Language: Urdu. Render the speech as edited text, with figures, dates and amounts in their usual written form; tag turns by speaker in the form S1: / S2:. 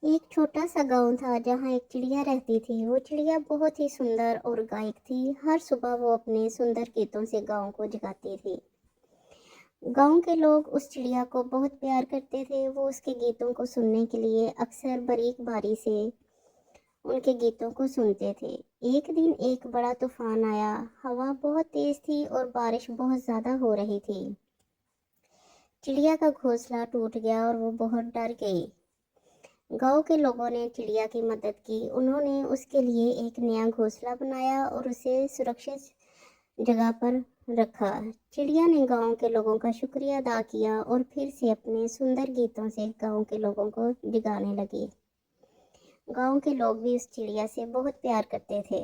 S1: ایک چھوٹا سا گاؤں تھا جہاں ایک چڑیا رہتی تھی۔ وہ چڑیا بہت ہی سندر اور گائک تھی۔ ہر صبح وہ اپنے سندر گیتوں سے گاؤں کو جگاتی تھی۔ گاؤں کے لوگ اس چڑیا کو بہت پیار کرتے تھے۔ وہ اس کے گیتوں کو سننے کے لیے اکثر باریک باری سے ان کے گیتوں کو سنتے تھے۔ ایک دن ایک بڑا طوفان آیا۔ ہوا بہت تیز تھی اور بارش بہت زیادہ ہو رہی تھی۔ چڑیا کا گھونسلہ ٹوٹ گیا اور وہ بہت ڈر گئی۔ گاؤں کے لوگوں نے چڑیا کی مدد کی۔ انہوں نے اس کے لیے ایک نیا گھونسلہ بنایا اور اسے سرکشت جگہ پر رکھا۔ چڑیا نے گاؤں کے لوگوں کا شکریہ ادا کیا اور پھر سے اپنے سندر گیتوں سے گاؤں کے لوگوں کو جگانے لگی۔ گاؤں کے لوگ بھی اس چڑیا سے بہت پیار کرتے تھے۔